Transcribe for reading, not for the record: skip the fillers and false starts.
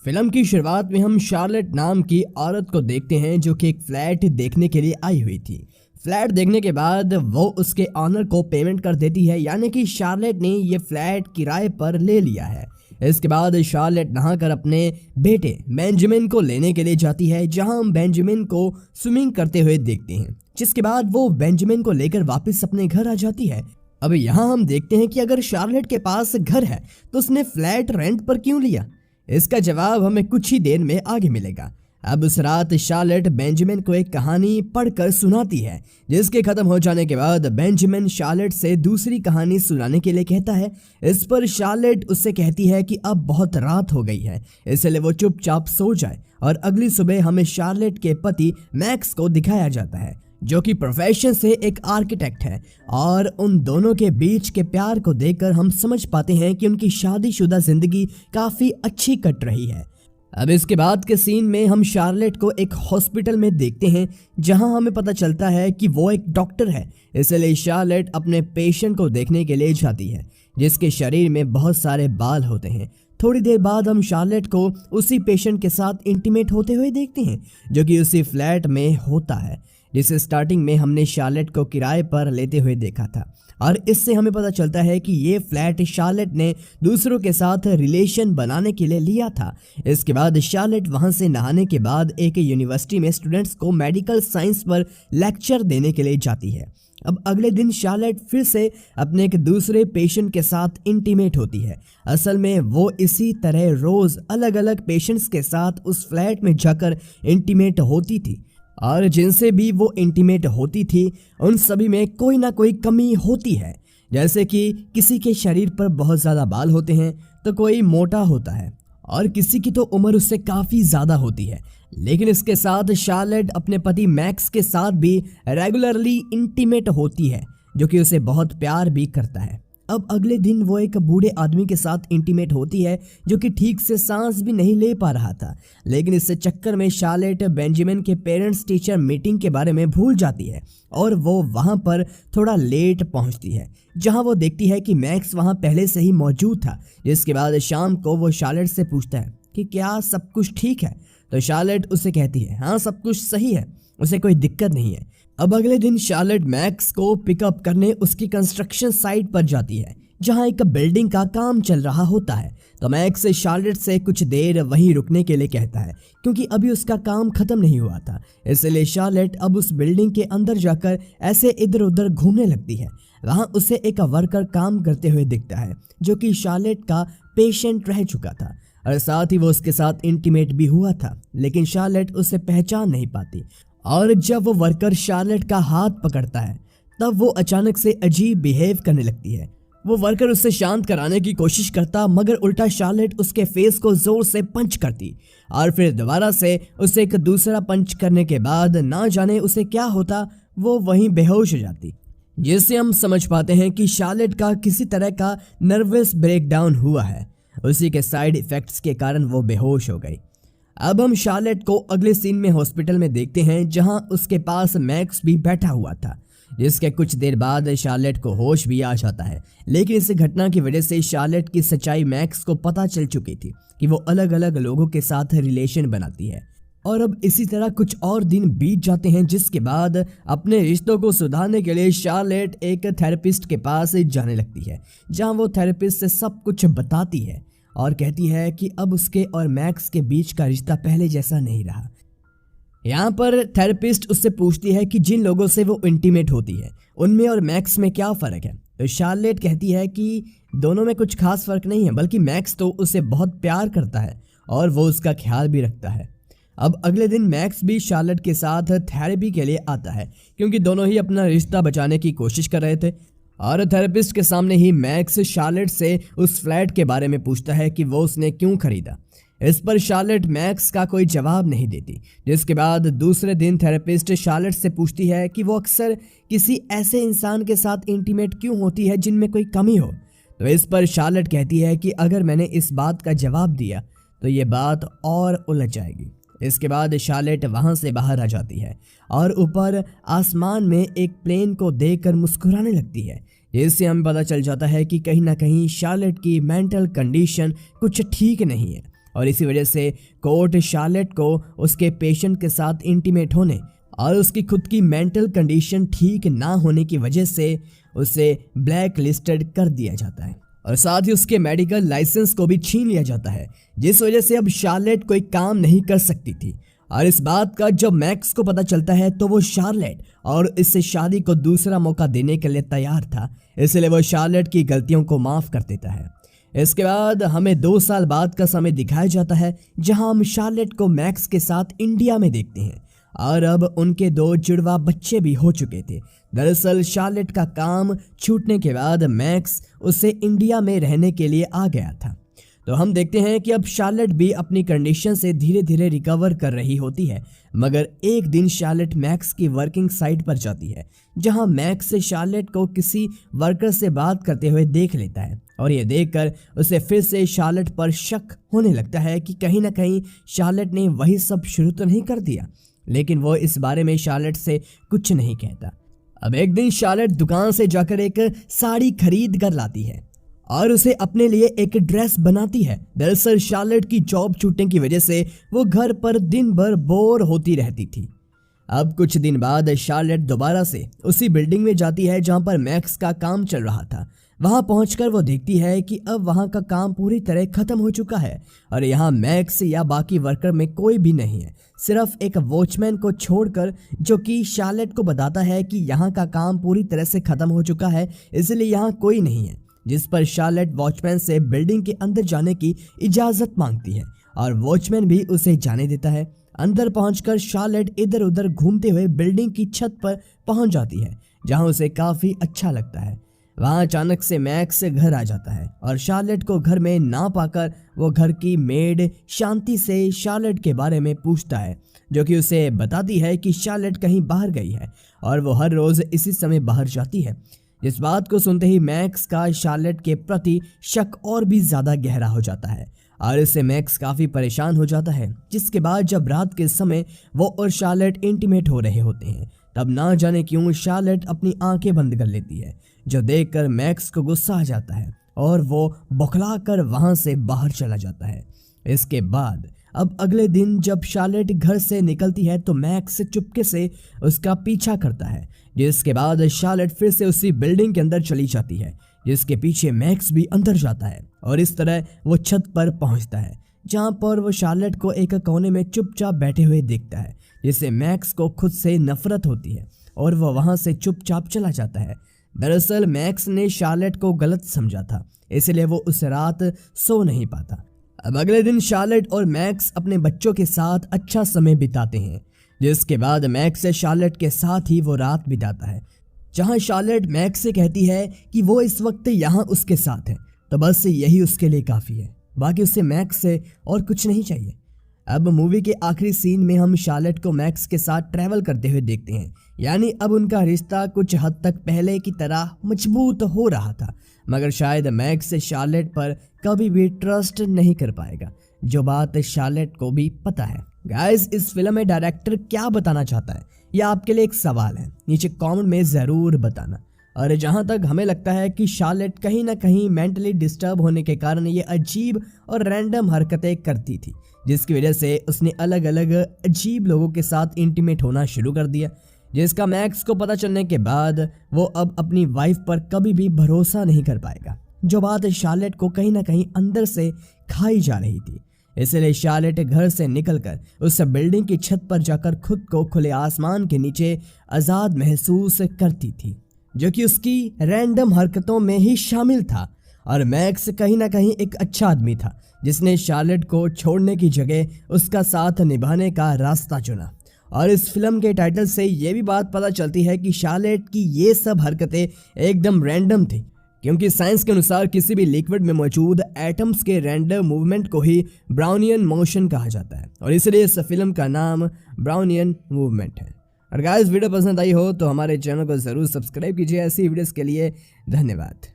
Film की शुरुआत में हम शार्लेट नाम की औरत को देखते हैं जो कि एक फ्लैट देखने के लिए आई हुई थी। फ्लैट देखने के बाद वो उसके ऑनर को पेमेंट कर देती है, यानी कि शार्लेट ने ये फ्लैट किराए पर ले लिया है। इसके बाद शार्लेट नहाकर अपने बेटे बेंजामिन को लेने के लिए जाती है, जहां हम बेंजामिन को स्विमिंग करते हुए देखते हैं। जिसके बाद वो बेंजामिन को लेकर वापस अपने घर आ जाती है। अब यहाँ हम देखते हैं कि अगर शार्लेट के पास घर है तो उसने फ्लैट रेंट पर क्यों लिया। इसका जवाब हमें कुछ ही देर में आगे मिलेगा। अब उस रात शार्लेट बेंजामिन को एक कहानी पढ़कर सुनाती है, जिसके खत्म हो जाने के बाद बेंजामिन शार्लेट से दूसरी कहानी सुनाने के लिए कहता है। इस पर शार्लेट उससे कहती है कि अब बहुत रात हो गई है, इसलिए वो चुपचाप सो जाए। और अगली सुबह हमें शार्लेट के पति मैक्स को दिखाया जाता है, जो कि प्रोफेशन से एक आर्किटेक्ट है। और उन दोनों के बीच के प्यार को देखकर हम समझ पाते हैं कि उनकी शादीशुदा जिंदगी काफी अच्छी कट रही है। अब इसके बाद के सीन में हम शार्लेट को एक हॉस्पिटल में देखते हैं, जहां हमें पता चलता है कि वो एक डॉक्टर है। इसलिए शार्लेट अपने पेशेंट को देखने के लिए जाती है, जिसके शरीर में बहुत सारे बाल होते हैं। थोड़ी देर बाद हम शार्लेट को उसी पेशेंट के साथ इंटीमेट होते हुए देखते हैं, जो कि उसी फ्लैट में होता है जिसे स्टार्टिंग में हमने शार्लेट को किराए पर लेते हुए देखा था। और इससे हमें पता चलता है कि ये फ्लैट शार्लेट ने दूसरों के साथ रिलेशन बनाने के लिए लिया था। इसके बाद शार्लेट वहां से नहाने के बाद एक यूनिवर्सिटी में स्टूडेंट्स को मेडिकल साइंस पर लेक्चर देने के लिए जाती है। अब अगले दिन शार्लेट फिर से अपने एक दूसरे पेशेंट के साथ इंटीमेट होती है। असल में वो इसी तरह रोज अलग अलग पेशेंट्स के साथ उस फ्लैट में जाकर इंटीमेट होती थी, और जिनसे भी वो इंटीमेट होती थी उन सभी में कोई ना कोई कमी होती है। जैसे कि किसी के शरीर पर बहुत ज़्यादा बाल होते हैं तो कोई मोटा होता है, और किसी की तो उम्र उससे काफ़ी ज़्यादा होती है। लेकिन इसके साथ शार्लेट अपने पति मैक्स के साथ भी रेगुलरली इंटीमेट होती है, जो कि उसे बहुत प्यार भी करता है। अब अगले दिन वो एक बूढ़े आदमी के साथ इंटीमेट होती है, जो कि ठीक से सांस भी नहीं ले पा रहा था। लेकिन इस चक्कर में शार्लेट बेंजामिन के पेरेंट्स टीचर मीटिंग के बारे में भूल जाती है, और वो वहां पर थोड़ा लेट पहुंचती है, जहां वो देखती है कि मैक्स वहां पहले से ही मौजूद था। जिसके बाद शाम को वो शार्लेट से पूछता है कि क्या सब कुछ ठीक है। तो शार्लेट उसे कहती है हाँ, सब कुछ सही है, उसे कोई दिक्कत नहीं है। अब अगले दिन शार्लेट मैक्स को पिकअप करने उसकी कंस्ट्रक्शन साइट पर जाती है, जहां एक बिल्डिंग का काम चल रहा होता है। तो मैक्स शार्लेट से कुछ देर वहीं रुकने के लिए कहता है, क्योंकि अभी उसका काम खत्म नहीं हुआ था। इसलिए शार्लेट अब उस बिल्डिंग के अंदर जाकर ऐसे इधर उधर घूमने लगती है। वहां उसे एक वर्कर काम करते हुए दिखता है, जो कि शार्लेट का पेशेंट रह चुका था, और साथ ही वो उसके साथ इंटीमेट भी हुआ था। लेकिन शार्लेट उसे पहचान नहीं पाती, और जब वो वर्कर शार्लेट का हाथ पकड़ता है तब वो अचानक से अजीब बिहेव करने लगती है। वो वर्कर उससे शांत कराने की कोशिश करता, मगर उल्टा शार्लेट उसके फेस को जोर से पंच करती, और फिर दोबारा से उसे एक दूसरा पंच करने के बाद ना जाने उसे क्या होता, वो वहीं बेहोश हो जाती। जिससे हम समझ पाते हैं कि शार्लेट का किसी तरह का नर्वस ब्रेकडाउन हुआ है। उसी के साइड इफेक्ट्स के कारण वो बेहोश हो गई। अब हम शार्लेट को अगले सीन में हॉस्पिटल में देखते हैं, जहां उसके पास मैक्स भी बैठा हुआ था। जिसके कुछ देर बाद शार्लेट को होश भी आ जाता है। लेकिन इस घटना की वजह से शार्लेट की सच्चाई मैक्स को पता चल चुकी थी कि वो अलग अलग लोगों के साथ रिलेशन बनाती है। और अब इसी तरह कुछ और दिन बीत जाते हैं, जिसके बाद अपने रिश्तों को सुधारने के लिए शार्लेट एक थेरेपिस्ट के पास जाने लगती है, जहां वो थेरेपिस्ट से सब कुछ बताती है और कहती है कि अब उसके और मैक्स के बीच का रिश्ता पहले जैसा नहीं रहा। यहाँ पर थेरेपिस्ट उससे पूछती है कि जिन लोगों से वो इंटीमेट होती है उनमें और मैक्स में क्या फ़र्क है। तो शार्लेट कहती है कि दोनों में कुछ खास फ़र्क नहीं है, बल्कि मैक्स तो उसे बहुत प्यार करता है और वो उसका ख्याल भी रखता है। अब अगले दिन मैक्स भी शार्लेट के साथ थेरेपी के लिए आता है, क्योंकि दोनों ही अपना रिश्ता बचाने की कोशिश कर रहे थे। और थेरेपिस्ट के सामने ही मैक्स शार्लेट से उस फ्लैट के बारे में पूछता है कि वो उसने क्यों खरीदा। इस पर शार्लेट मैक्स का कोई जवाब नहीं देती। जिसके बाद दूसरे दिन थेरेपिस्ट शार्लेट से पूछती है कि वो अक्सर किसी ऐसे इंसान के साथ इंटीमेट क्यों होती है जिनमें कोई कमी हो। तो इस पर शार्लेट कहती है कि अगर मैंने इस बात का जवाब दिया तो ये बात और उलझ जाएगी। इसके बाद शार्लेट वहां से बाहर आ जाती है और ऊपर आसमान में एक प्लेन को देखकर मुस्कुराने लगती है, जिससे हमें पता चल जाता है कि कहीं ना कहीं शार्लेट की मेंटल कंडीशन कुछ ठीक नहीं है। और इसी वजह से कोर्ट शार्लेट को उसके पेशेंट के साथ इंटीमेट होने और उसकी खुद की मेंटल कंडीशन ठीक ना होने की वजह से उसे ब्लैक लिस्टेड कर दिया जाता है और साथ ही उसके मेडिकल लाइसेंस को भी छीन लिया जाता है, जिस वजह से अब शार्लेट कोई काम नहीं कर सकती थी। और इस बात का जब मैक्स को पता चलता है तो वो शार्लेट और इससे शादी को दूसरा मौका देने के लिए तैयार था, इसलिए वो शार्लेट की गलतियों को माफ कर देता है। इसके बाद हमें 2 साल बाद का समय दिखाया जाता है, जहां हम शार्लेट को मैक्स के साथ इंडिया में देखते हैं और अब उनके 2 जुड़वा बच्चे भी हो चुके थे। दरअसल शार्लेट का काम छूटने के बाद मैक्स उसे इंडिया में रहने के लिए आ गया था। तो हम देखते हैं कि अब शार्लेट भी अपनी कंडीशन से धीरे धीरे रिकवर कर रही होती है, मगर एक दिन शार्लेट मैक्स की वर्किंग साइट पर जाती है, जहां मैक्स से शार्लेट को किसी वर्कर से बात करते हुए देख लेता है और ये देखकर उसे फिर से शार्लेट पर शक होने लगता है कि कहीं ना कहीं शार्लेट ने वही सब शुरू तो नहीं कर दिया, लेकिन वो इस बारे में शार्लेट से कुछ नहीं कहता। अब एक दिन शार्लेट दुकान से जाकर एक साड़ी खरीद कर लाती है और उसे अपने लिए एक ड्रेस बनाती है। दरअसल शार्लेट की जॉब छूटने की वजह से वो घर पर दिन भर बोर होती रहती थी। अब कुछ दिन बाद शार्लेट दोबारा से उसी बिल्डिंग में जाती है जहां पर मैक्स का काम चल रहा था। वहां पहुंचकर वो देखती है कि अब वहां का काम पूरी तरह खत्म हो चुका है और यहाँ मैक्स या बाकी वर्कर में कोई भी नहीं है, सिर्फ एक वॉचमैन को छोड़कर, जो कि शार्लेट को बताता है कि यहाँ का काम पूरी तरह से खत्म हो चुका है, इसलिए यहाँ कोई नहीं है। जिस पर शार्लेट वॉचमैन से बिल्डिंग के अंदर जाने की इजाजत मांगती है और वॉचमैन भी उसे जाने देता है। अंदर पहुंचकर शार्लेट इधर उधर घूमते हुए बिल्डिंग की छत पर पहुंच जाती है, जहां उसे काफी अच्छा लगता है। वहां अचानक से मैक्स घर आ जाता है और शार्लेट को घर में ना पाकर वो घर की मेड शांति से शार्लेट के बारे में पूछता है, जो कि उसे बताती है कि शार्लेट कहीं बाहर गई है और वो हर रोज इसी समय बाहर जाती है। इस बात को सुनते ही मैक्स का शार्लेट के प्रति शक और भी ज्यादा गहरा हो जाता है और इससे मैक्स काफी परेशान हो जाता है। जिसके बाद जब रात के समय वो और शार्लेट इंटीमेट हो रहे होते हैं, तब ना जाने क्यों शार्लेट अपनी आंखें बंद कर लेती है, जो देखकर मैक्स को गुस्सा आ जाता है और वो बौखला कर वहां से बाहर चला जाता है। इसके बाद अब अगले दिन जब शार्लेट घर से निकलती है तो मैक्स चुपके से उसका पीछा करता है, जिसके बाद शार्लेट फिर से उसी बिल्डिंग के अंदर चली जाती है, जिसके पीछे मैक्स भी अंदर जाता है और इस तरह वो छत पर पहुंचता है, जहां पर वो शार्लेट को एक कोने में चुपचाप बैठे हुए देखता है, जिससे मैक्स को खुद से नफरत होती है और वह वहां से चुपचाप चला जाता है। दरअसल मैक्स ने शार्लेट को गलत समझा था, इसलिए वो उस रात सो नहीं पाता। अब अगले दिन शार्लेट और मैक्स अपने बच्चों के साथ अच्छा समय बिताते हैं, जिसके बाद मैक्स शार्लेट के साथ ही वो रात बिताता है, जहां शार्लेट मैक्स से कहती है कि वो इस वक्त यहाँ उसके साथ है, तो बस यही उसके लिए काफ़ी है, बाकी उससे मैक्स से और कुछ नहीं चाहिए। अब मूवी के आखिरी सीन में हम शार्लेट को मैक्स के साथ ट्रैवल करते हुए देखते हैं, यानी अब उनका रिश्ता कुछ हद तक पहले की तरह मजबूत हो रहा था, मगर शायद मैक्स शार्लेट पर कभी भी ट्रस्ट नहीं कर पाएगा, जो बात शार्लेट को भी पता है। गाइस, इस फिल्म में डायरेक्टर क्या बताना चाहता है, यह आपके लिए एक सवाल है, नीचे कमेंट में ज़रूर बताना। और जहां तक हमें लगता है कि शार्लेट कहीं ना कहीं मेंटली डिस्टर्ब होने के कारण ये अजीब और रैंडम हरकतें करती थी, जिसकी वजह से उसने अलग अलग अजीब लोगों के साथ इंटीमेट होना शुरू कर दिया, जिसका मैक्स को पता चलने के बाद वो अब अपनी वाइफ पर कभी भी भरोसा नहीं कर पाएगा, जो बात शार्लेट को कहीं ना कहीं अंदर से खाई जा रही थी। इसलिए शार्लेट घर से निकलकर उस बिल्डिंग की छत पर जाकर खुद को खुले आसमान के नीचे आज़ाद महसूस करती थी, जो कि उसकी रैंडम हरकतों में ही शामिल था। और मैक्स कहीं ना कहीं एक अच्छा आदमी था, जिसने शार्लेट को छोड़ने की जगह उसका साथ निभाने का रास्ता चुना। और इस फिल्म के टाइटल से ये भी बात पता चलती है कि शार्लेट की ये सब हरकतें एकदम रैंडम थी, क्योंकि साइंस के अनुसार किसी भी लिक्विड में मौजूद एटम्स के रैंडम मूवमेंट को ही ब्राउनियन मोशन कहा जाता है, और इसलिए इस फिल्म का नाम ब्राउनियन मूवमेंट है। और गाइस, वीडियो पसंद आई हो तो हमारे चैनल को ज़रूर सब्सक्राइब कीजिए ऐसी वीडियोस के लिए। धन्यवाद।